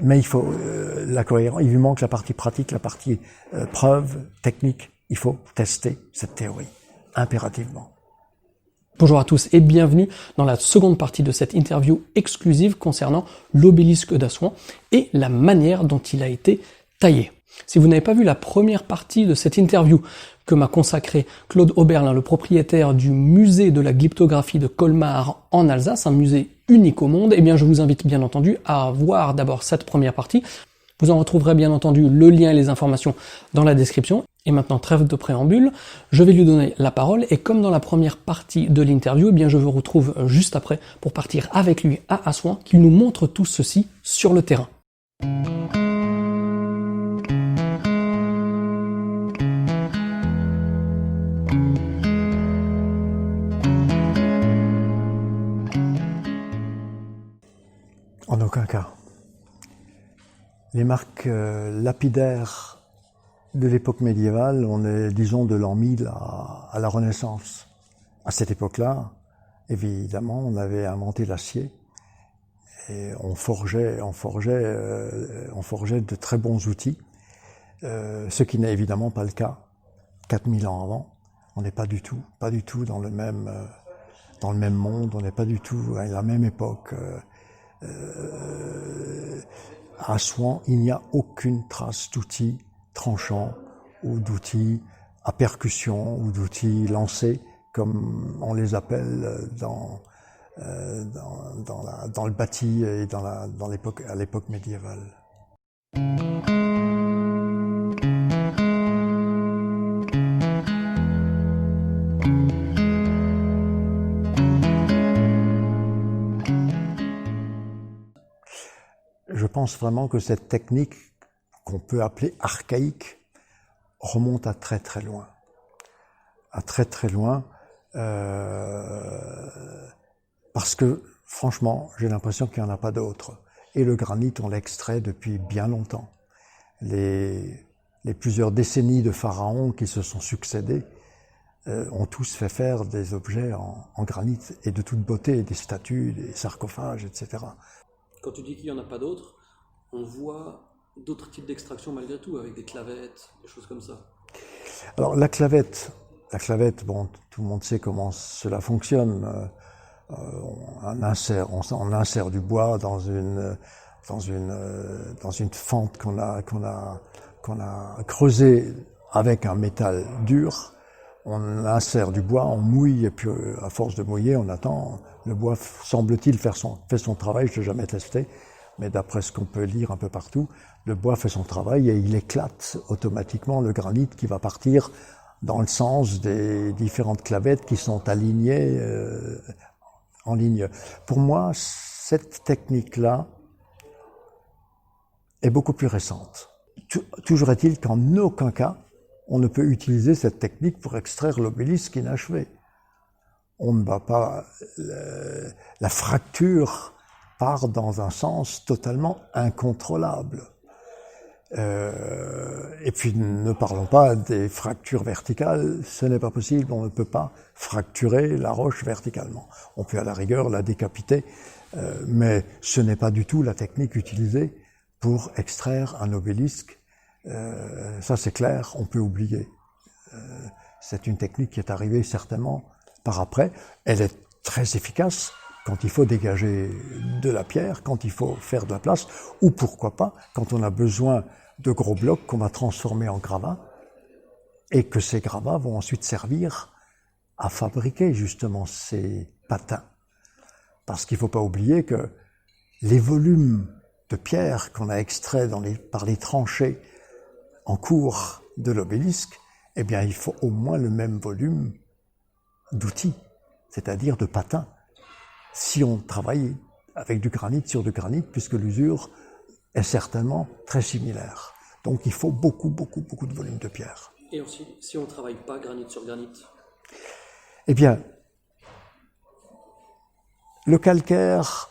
Mais il faut la cohérence. Il lui manque la partie pratique, la partie preuve, technique. Il faut tester cette théorie, impérativement. Bonjour à tous et bienvenue dans la seconde partie de cette interview exclusive concernant l'obélisque d'Assouan et la manière dont il a été taillé. Si vous n'avez pas vu la première partie de cette interview que m'a consacré Claude Oberlin, le propriétaire du musée de la glyptographie de Colmar en Alsace, un musée unique au monde, eh bien je vous invite bien entendu à voir d'abord cette première partie. Vous en retrouverez bien entendu le lien et les informations dans la description. Et maintenant, trêve de préambule, je vais lui donner la parole et comme dans la première partie de l'interview, eh bien je vous retrouve juste après pour partir avec lui à Assouan, qu'il nous montre tout ceci sur le terrain. En aucun cas. Les marques lapidaires de l'époque médiévale, on est, disons, de l'an 1000 à la Renaissance. À cette époque-là, évidemment, on avait inventé l'acier et on forgeait de très bons outils, ce qui n'est évidemment pas le cas 4000 ans avant. On n'est pas du tout dans le même monde, on n'est pas du tout à la même époque. À Assouan, il n'y a aucune trace d'outils tranchants ou d'outils à percussion ou d'outils lancés comme on les appelle dans le bâti et à l'époque médiévale. Je pense vraiment que cette technique, qu'on peut appeler archaïque, remonte à très très loin. Parce que, franchement, j'ai l'impression qu'il n'y en a pas d'autre. Et le granit, on l'extrait depuis bien longtemps. Les plusieurs décennies de pharaons qui se sont succédés ont tous fait faire des objets en granit et de toute beauté, des statues, des sarcophages, etc. Quand tu dis qu'il n'y en a pas d'autres, on voit d'autres types d'extraction malgré tout, avec des clavettes, des choses comme ça. Alors la clavette, bon, tout le monde sait comment cela fonctionne. On insère du bois dans une fente qu'on a creusée avec un métal dur. On insère du bois, on mouille et puis à force de mouiller, on attend. Le bois semble-t-il fait son travail. Je l'ai jamais testé, mais d'après ce qu'on peut lire un peu partout, le bois fait son travail et il éclate automatiquement le granit qui va partir dans le sens des différentes clavettes qui sont alignées en ligne. Pour moi, cette technique-là est beaucoup plus récente. Toujours est-il qu'en aucun cas, on ne peut utiliser cette technique pour extraire l'obélisque inachevé. On ne va pas... La fracture part dans un sens totalement incontrôlable. Et puis ne parlons pas des fractures verticales, ce n'est pas possible, on ne peut pas fracturer la roche verticalement. On peut à la rigueur la décapiter, mais ce n'est pas du tout la technique utilisée pour extraire un obélisque. Ça c'est clair, on peut oublier. C'est une technique qui est arrivée certainement par après. Elle est très efficace quand il faut dégager de la pierre, quand il faut faire de la place, ou pourquoi pas quand on a besoin de gros blocs qu'on va transformer en gravats, et que ces gravats vont ensuite servir à fabriquer justement ces patins. Parce qu'il ne faut pas oublier que les volumes de pierre qu'on a extraits par les tranchées en cours de l'obélisque, eh bien il faut au moins le même volume d'outils, c'est-à-dire de patins, si on travaille avec du granit sur du granit, puisque l'usure est certainement très similaire. Donc il faut beaucoup de volume de pierre. Et aussi, si on ne travaille pas granit sur granit? Eh bien, le calcaire,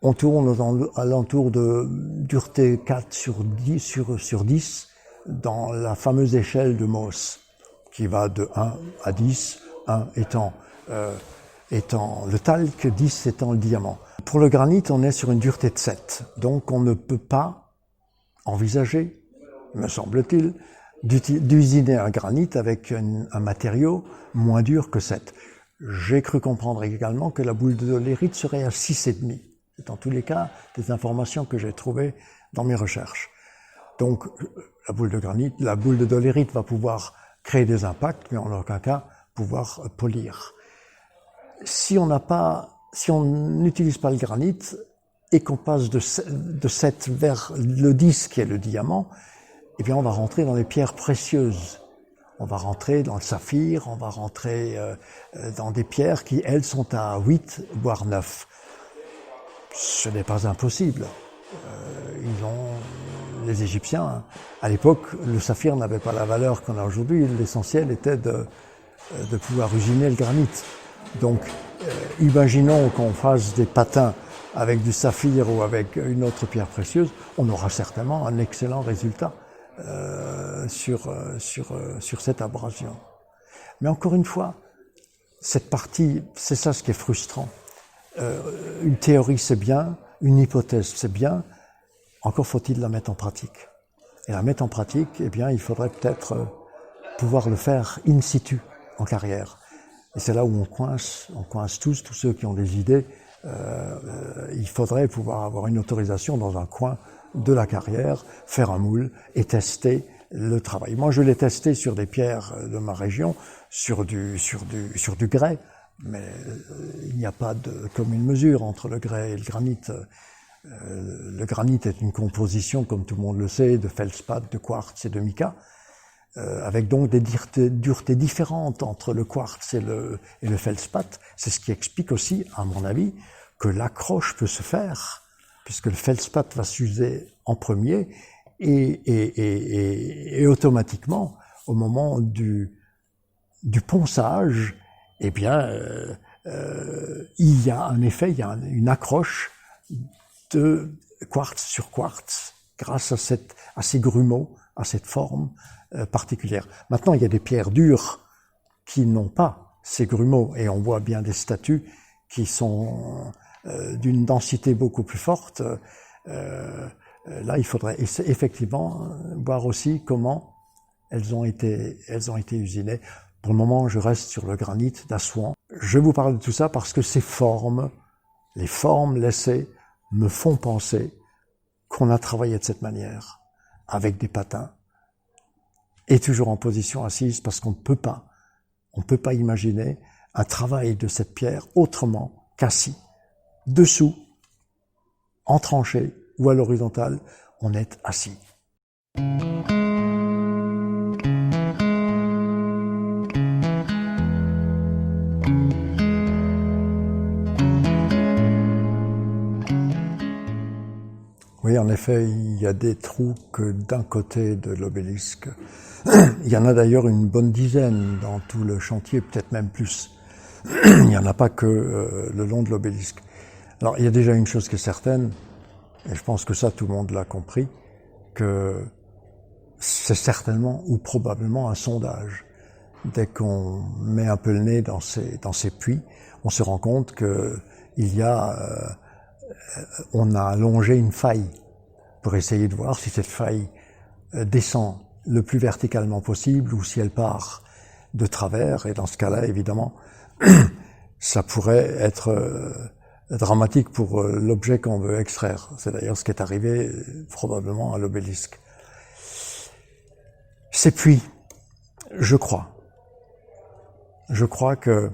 on tourne à l'entour de dureté 4 sur 10 dans la fameuse échelle de Mohs, qui va de 1 à 10, 1 étant étant le talc, 10 étant le diamant. Pour le granit, on est sur une dureté de 7. Donc on ne peut pas envisager, me semble-t-il, d'usiner un granit avec un matériau moins dur que 7. J'ai cru comprendre également que la boule de dolérite serait à 6,5. C'est en tous les cas des informations que j'ai trouvées dans mes recherches. Donc la boule de granit, la boule de dolérite va pouvoir créer des impacts, mais en aucun cas pouvoir polir. Si on n'utilise pas le granit et qu'on passe de 7 vers le 10 qui est le diamant, eh bien on va rentrer dans les pierres précieuses. On va rentrer dans le saphir, on va rentrer dans des pierres qui, elles, sont à 8, voire 9. Ce n'est pas impossible. Les Égyptiens, à l'époque, le saphir n'avait pas la valeur qu'on a aujourd'hui. L'essentiel était de pouvoir usiner le granit. Donc, imaginons qu'on fasse des patins avec du saphir ou avec une autre pierre précieuse, on aura certainement un excellent résultat sur cette abrasion. Mais encore une fois, cette partie, c'est ça ce qui est frustrant. Une théorie c'est bien, une hypothèse c'est bien, encore faut-il la mettre en pratique. Et la mettre en pratique, eh bien, il faudrait peut-être pouvoir le faire in situ, en carrière. Et c'est là où on coince tous ceux qui ont des idées. Il faudrait pouvoir avoir une autorisation dans un coin de la carrière, faire un moule et tester le travail. Moi, je l'ai testé sur des pierres de ma région, sur du grès, mais il n'y a pas de commune mesure entre le grès et le granit. Le granit est une composition, comme tout le monde le sait, de feldspath, de quartz et de mica, avec donc des duretés différentes entre le quartz et le feldspath. C'est ce qui explique aussi, à mon avis, que l'accroche peut se faire, puisque le feldspath va s'user en premier et automatiquement, au moment du ponçage, eh bien, il y a un effet, il y a une accroche de quartz sur quartz, grâce à ces grumeaux, à cette forme particulière. Maintenant, il y a des pierres dures qui n'ont pas ces grumeaux, et on voit bien des statues qui sont d'une densité beaucoup plus forte. Là, il faudrait effectivement voir aussi comment elles ont été usinées. Pour le moment, je reste sur le granit d'Assouan. Je vous parle de tout ça parce que ces formes, les formes laissées, me font penser qu'on a travaillé de cette manière, avec des patins, et toujours en position assise, parce qu'on ne peut pas imaginer un travail de cette pierre autrement qu'assis, dessous, en tranchée ou à l'horizontale, on est assis. Oui, en effet, il y a des trous que d'un côté de l'obélisque. Il y en a d'ailleurs une bonne dizaine dans tout le chantier, peut-être même plus. Il n'y en a pas que le long de l'obélisque. Alors, il y a déjà une chose qui est certaine, et je pense que ça, tout le monde l'a compris, que c'est certainement ou probablement un sondage. Dès qu'on met un peu le nez dans ces puits, on se rend compte que on a allongé une faille pour essayer de voir si cette faille descend le plus verticalement possible ou si elle part de travers. Et dans ce cas-là, évidemment, ça pourrait être dramatique pour l'objet qu'on veut extraire. C'est d'ailleurs ce qui est arrivé probablement à l'obélisque. Ces puits, je crois que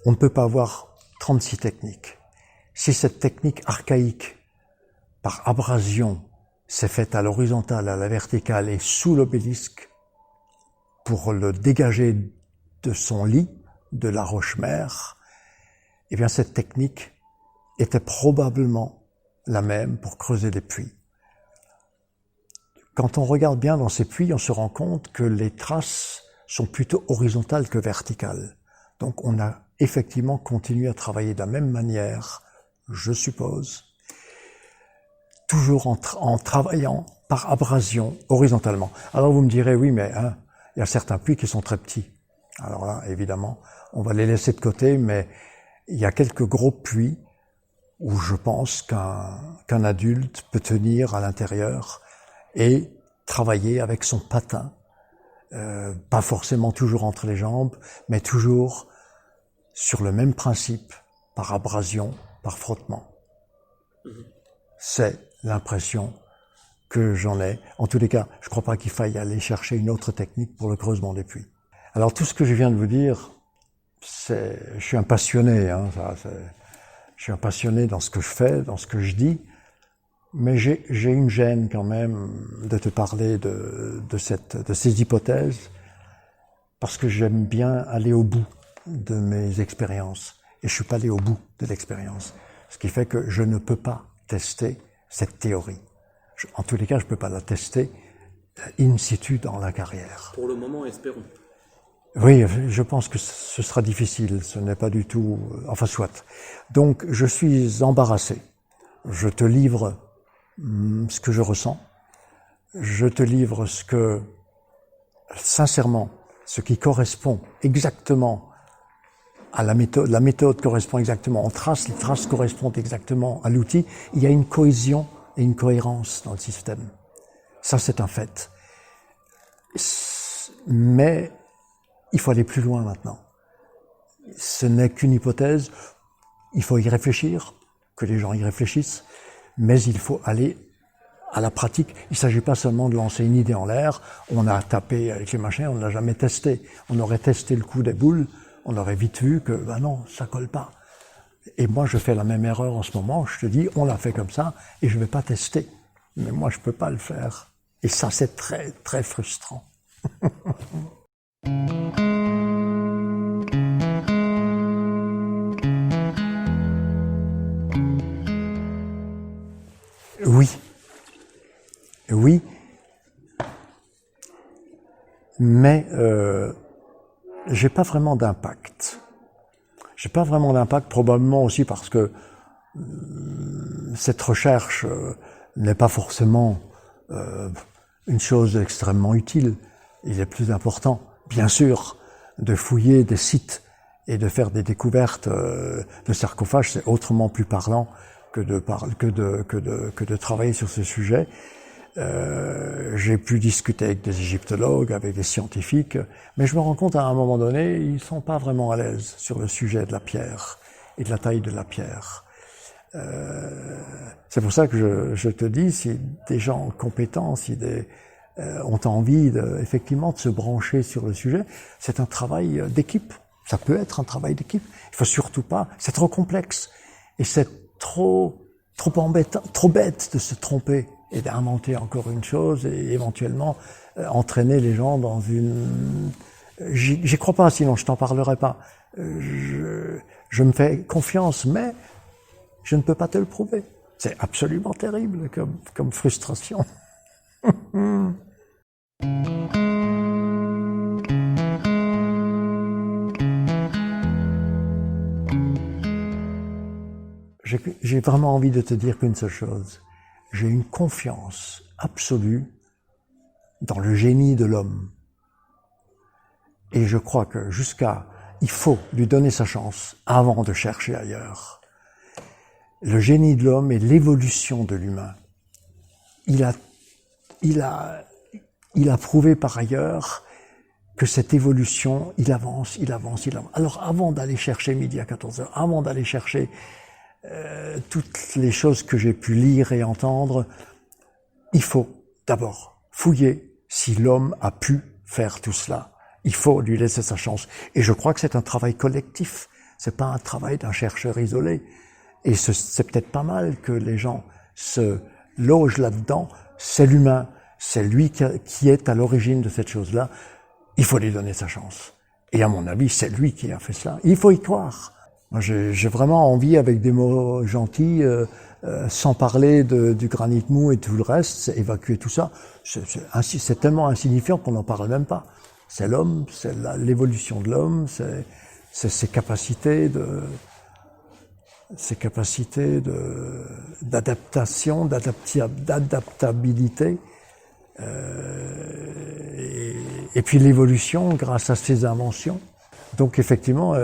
on ne peut pas avoir 36 techniques. Si cette technique archaïque, par abrasion, s'est faite à l'horizontale, à la verticale et sous l'obélisque, pour le dégager de son lit, de la roche-mère, eh bien cette technique était probablement la même pour creuser des puits. Quand on regarde bien dans ces puits, on se rend compte que les traces sont plutôt horizontales que verticales. Donc on a effectivement continué à travailler de la même manière, je suppose, toujours en travaillant par abrasion horizontalement. Alors vous me direz, oui, mais il y a certains puits qui sont très petits. Alors là, évidemment, on va les laisser de côté, mais il y a quelques gros puits où je pense qu'un adulte peut tenir à l'intérieur et travailler avec son patin, pas forcément toujours entre les jambes, mais toujours sur le même principe, par abrasion, par frottement. C'est l'impression que j'en ai. En tous les cas, je ne crois pas qu'il faille aller chercher une autre technique pour le creusement des puits. Alors tout ce que je viens de vous dire, je suis un passionné, hein, je suis un passionné dans ce que je fais, dans ce que je dis, mais j'ai une gêne quand même de te parler de ces hypothèses, parce que j'aime bien aller au bout de mes expériences, et je suis pas allé au bout de l'expérience, ce qui fait que je ne peux pas tester cette théorie. En tous les cas, je peux pas la tester in situ dans la carrière. Pour le moment, espérons. Oui, je pense que ce sera difficile, ce n'est pas du tout... Enfin, soit. Donc, je suis embarrassé. Je te livre ce que je ressens. Je te livre sincèrement, ce qui correspond exactement à la méthode. La méthode correspond exactement aux traces, les traces correspondent exactement à l'outil. Il y a une cohésion et une cohérence dans le système. Ça, c'est un fait. Mais il faut aller plus loin maintenant. Ce n'est qu'une hypothèse, il faut y réfléchir, que les gens y réfléchissent, mais il faut aller à la pratique. Il ne s'agit pas seulement de lancer une idée en l'air, on a tapé avec les machins, on ne l'a jamais testé. On aurait testé le coup des boules, on aurait vite vu que, non, ça colle pas. Et moi, je fais la même erreur en ce moment, je te dis, on l'a fait comme ça, et je ne vais pas tester. Mais moi, je ne peux pas le faire. Et ça, c'est très, très frustrant. Oui, mais j'ai pas vraiment d'impact. J'ai pas vraiment d'impact, probablement aussi parce que cette recherche n'est pas forcément une chose extrêmement utile. Il est plus important, bien sûr, de fouiller des sites et de faire des découvertes de sarcophages. C'est autrement plus parlant que de travailler sur ce sujet. J'ai pu discuter avec des égyptologues, avec des scientifiques, mais je me rends compte à un moment donné, ils sont pas vraiment à l'aise sur le sujet de la pierre et de la taille de la pierre. C'est pour ça que je te dis, si des gens compétents, ont envie effectivement de se brancher sur le sujet, c'est un travail d'équipe. Ça peut être un travail d'équipe. Il faut surtout pas, c'est trop complexe et c'est trop embêtant, trop bête de se tromper et d'inventer encore une chose et éventuellement entraîner les gens dans une... J'y crois pas, sinon je t'en parlerai pas. Je me fais confiance, mais je ne peux pas te le prouver. C'est absolument terrible comme frustration. J'ai vraiment envie de te dire qu'une seule chose. J'ai une confiance absolue dans le génie de l'homme. Et je crois que il faut lui donner sa chance avant de chercher ailleurs. Le génie de l'homme et l'évolution de l'humain. Il a prouvé par ailleurs que cette évolution, il avance. Alors avant d'aller chercher midi à 14h, avant d'aller chercher toutes les choses que j'ai pu lire et entendre, il faut d'abord fouiller si l'homme a pu faire tout cela. Il faut lui laisser sa chance. Et je crois que c'est un travail collectif. C'est pas un travail d'un chercheur isolé. Et c'est peut-être pas mal que les gens se logent là-dedans. C'est l'humain. C'est lui qui est à l'origine de cette chose-là. Il faut lui donner sa chance. Et à mon avis, c'est lui qui a fait cela. Il faut y croire. Moi, j'ai vraiment envie, avec des mots gentils, sans parler du granit mou et tout le reste, évacuer tout ça. C'est tellement insignifiant qu'on n'en parle même pas. C'est l'homme, c'est l'évolution de l'homme, c'est ses capacités d'adaptation, d'adaptabilité, et puis l'évolution grâce à ses inventions. Donc effectivement,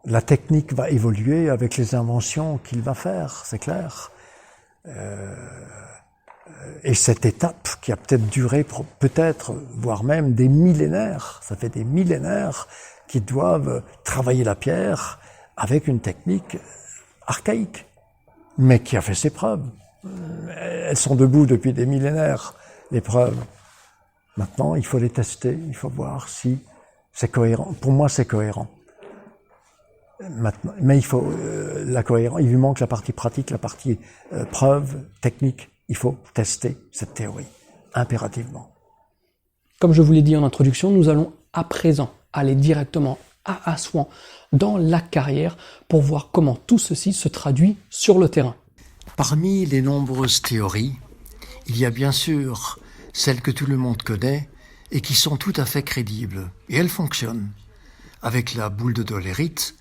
La technique va évoluer avec les inventions qu'il va faire, c'est clair. Et cette étape qui a peut-être duré, voire même des millénaires, ça fait des millénaires qu'ils doivent travailler la pierre avec une technique archaïque, mais qui a fait ses preuves. Elles sont debout depuis des millénaires, les preuves. Maintenant, il faut les tester, il faut voir si c'est cohérent. Pour moi, c'est cohérent. Maintenant, mais il faut la cohérence. Il lui manque la partie pratique, la partie preuve, technique. Il faut tester cette théorie, impérativement. Comme je vous l'ai dit en introduction, nous allons à présent aller directement à Assouan, dans la carrière, pour voir comment tout ceci se traduit sur le terrain. Parmi les nombreuses théories, il y a bien sûr celles que tout le monde connaît et qui sont tout à fait crédibles. Et elles fonctionnent. Avec la boule de dolérite,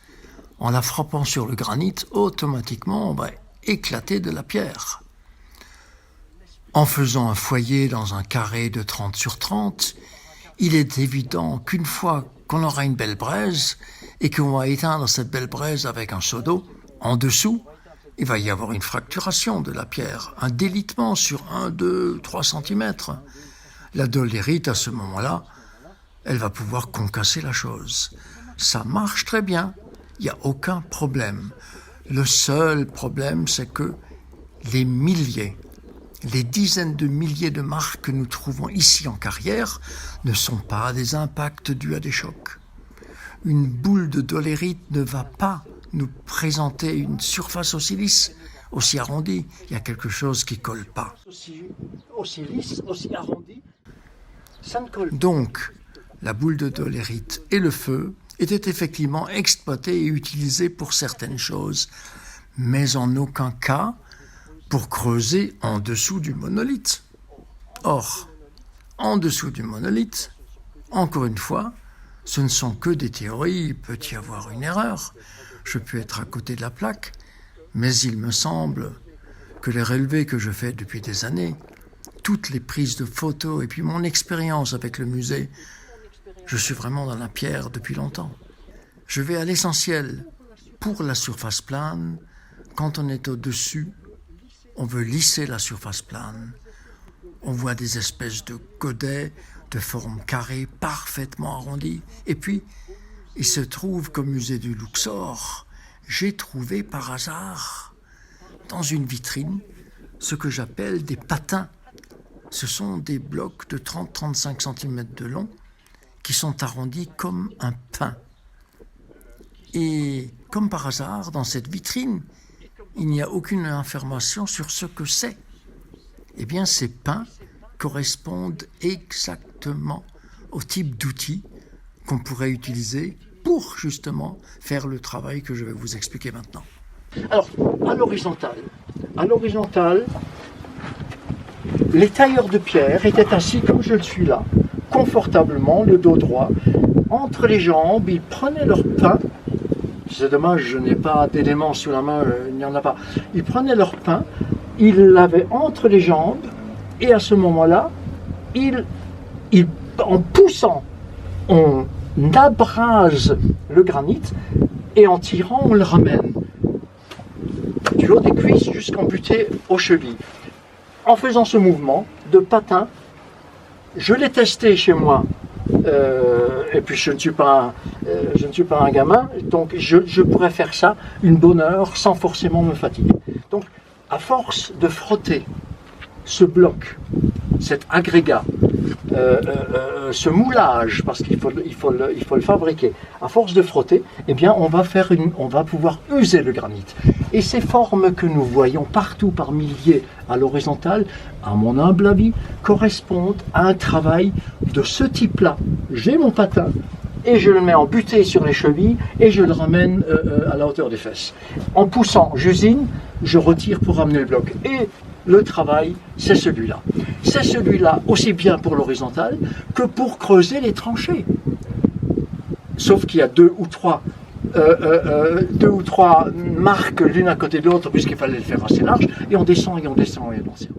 en la frappant sur le granit, automatiquement on va éclater de la pierre. En faisant un foyer dans un carré de 30 sur 30, il est évident qu'une fois qu'on aura une belle braise et qu'on va éteindre cette belle braise avec un seau d'eau, en dessous, il va y avoir une fracturation de la pierre, un délitement sur 1, 2, 3 cm. La dolérite, à ce moment-là, elle va pouvoir concasser la chose. Ça marche très bien, il n'y a aucun problème. Le seul problème, c'est que les dizaines de milliers de marques que nous trouvons ici en carrière ne sont pas des impacts dus à des chocs. Une boule de dolérite ne va pas nous présenter une surface aussi lisse, aussi arrondie. Il y a quelque chose qui ne colle pas. Aussi lisse, aussi arrondie, ça ne colle pas. Donc, la boule de dolérite et le feu étaient effectivement exploités et utilisés pour certaines choses, mais en aucun cas pour creuser en dessous du monolithe. Or, en dessous du monolithe, encore une fois, ce ne sont que des théories, il peut y avoir une erreur. Je peux être à côté de la plaque, mais il me semble que les relevés que je fais depuis des années, toutes les prises de photos et puis mon expérience avec le musée, je suis vraiment dans la pierre depuis longtemps. Je vais à l'essentiel. Pour la surface plane, quand on est au-dessus, on veut lisser la surface plane. On voit des espèces de godets de forme carrée parfaitement arrondie. Et puis, il se trouve qu'au musée du Luxor, j'ai trouvé par hasard, dans une vitrine, ce que j'appelle des patins. Ce sont des blocs de 30-35 cm de long qui sont arrondis comme un pain. Et comme par hasard, dans cette vitrine, il n'y a aucune information sur ce que c'est. Eh bien, ces pains correspondent exactement au type d'outils qu'on pourrait utiliser pour justement faire le travail que je vais vous expliquer maintenant. Alors, à l'horizontale, les tailleurs de pierre étaient assis comme je le suis là, confortablement, le dos droit, entre les jambes, ils prenaient leur pain. C'est dommage, je n'ai pas d'éléments sous la main, il n'y en a pas. Ils prenaient leur pain, ils l'avaient entre les jambes, et à ce moment-là, en poussant, on abrase le granit, et en tirant, on le ramène. Du haut des cuisses jusqu'en buté aux chevilles. En faisant ce mouvement de patin, je l'ai testé chez moi. Et puis je ne suis pas un gamin, donc je pourrais faire ça une bonne heure sans forcément me fatiguer. Donc à force de frotter ce bloc, cet agrégat, ce moulage, parce qu'il faut le fabriquer, à force de frotter, eh bien on va pouvoir user le granit. Et ces formes que nous voyons partout par milliers à l'horizontale, à mon humble avis, correspondent à un travail de ce type-là. J'ai mon patin et je le mets en butée sur les chevilles et je le ramène à la hauteur des fesses. En poussant, j'usine, je retire pour ramener le bloc. Et le travail, c'est celui-là. C'est celui-là aussi bien pour l'horizontale que pour creuser les tranchées. Sauf qu'il y a deux ou trois marques l'une à côté de l'autre puisqu'il fallait le faire assez large et on descend et on descend et on descend.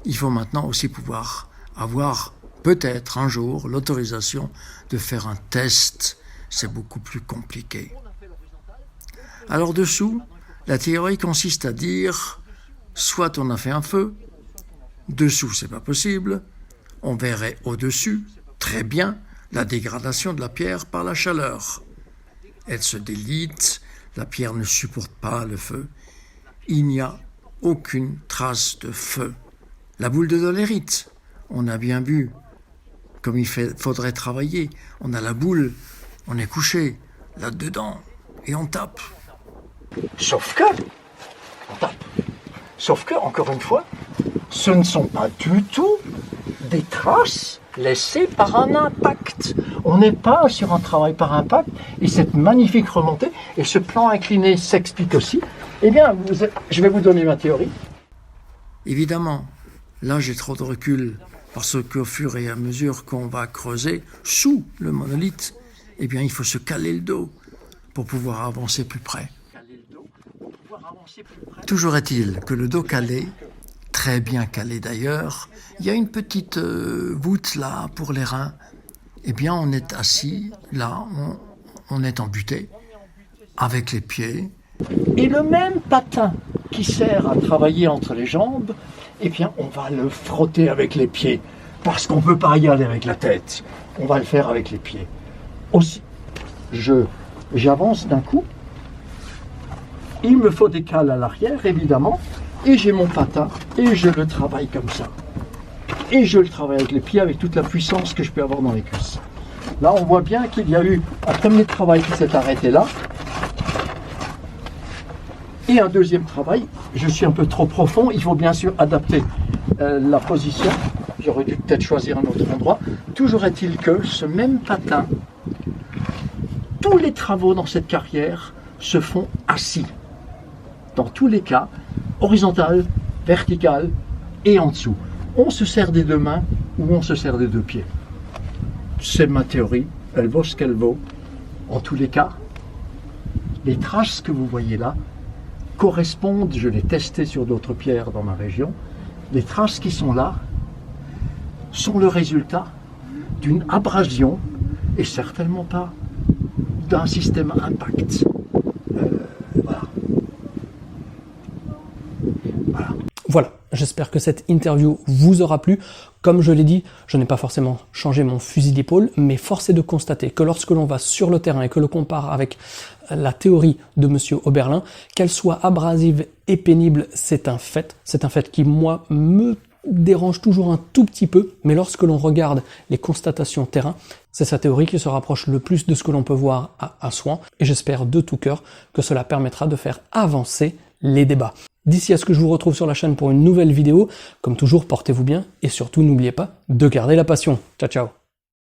Il faut maintenant aussi pouvoir avoir peut-être un jour l'autorisation de faire un test c'est beaucoup plus compliqué. Alors dessous, la théorie consiste à dire, soit on a fait un feu, dessous c'est pas possible, on verrait au-dessus, très bien, la dégradation de la pierre par la chaleur. Elle se délite, la pierre ne supporte pas le feu. Il n'y a aucune trace de feu. La boule de dolérite, on a bien vu comme il faudrait travailler. On a la boule, on est couché là-dedans et on tape. Sauf que, encore une fois, ce ne sont pas du tout des traces laissées par un impact. On n'est pas sur un travail par impact, et cette magnifique remontée, et ce plan incliné s'explique aussi. Eh bien, je vais vous donner ma théorie. Évidemment, là j'ai trop de recul, parce qu'au fur et à mesure qu'on va creuser sous le monolithe, eh bien il faut se caler le dos pour pouvoir avancer plus près. Toujours est-il que le dos calé, très bien calé d'ailleurs, il y a une petite voûte là pour les reins. Eh bien on est assis, là on est embuté, avec les pieds. Et le même patin qui sert à travailler entre les jambes, eh bien on va le frotter avec les pieds, parce qu'on ne peut pas y aller avec la tête. On va le faire avec les pieds. Aussi, j'avance d'un coup. Il me faut des cales à l'arrière, évidemment, et j'ai mon patin, et je le travaille comme ça. Et je le travaille avec les pieds, avec toute la puissance que je peux avoir dans les cuisses. Là, on voit bien qu'il y a eu un premier travail qui s'est arrêté là, et un deuxième travail. Je suis un peu trop profond, il faut bien sûr adapter la position. J'aurais dû peut-être choisir un autre endroit. Toujours est-il que ce même patin, tous les travaux dans cette carrière se font assis. Dans tous les cas, horizontal, vertical et en dessous. On se sert des deux mains ou on se sert des deux pieds. C'est ma théorie, elle vaut ce qu'elle vaut. En tous les cas, les traces que vous voyez là correspondent, je l'ai testé sur d'autres pierres dans ma région, les traces qui sont là sont le résultat d'une abrasion et certainement pas d'un système impact. Voilà, j'espère que cette interview vous aura plu. Comme je l'ai dit, je n'ai pas forcément changé mon fusil d'épaule, mais force est de constater que lorsque l'on va sur le terrain et que l'on compare avec la théorie de Monsieur Oberlin, qu'elle soit abrasive et pénible, c'est un fait. C'est un fait qui, moi, me dérange toujours un tout petit peu, mais lorsque l'on regarde les constatations terrain, c'est sa théorie qui se rapproche le plus de ce que l'on peut voir à Assouan, et j'espère de tout cœur que cela permettra de faire avancer les débats. D'ici à ce que je vous retrouve sur la chaîne pour une nouvelle vidéo, comme toujours, portez-vous bien et surtout n'oubliez pas de garder la passion. Ciao ciao.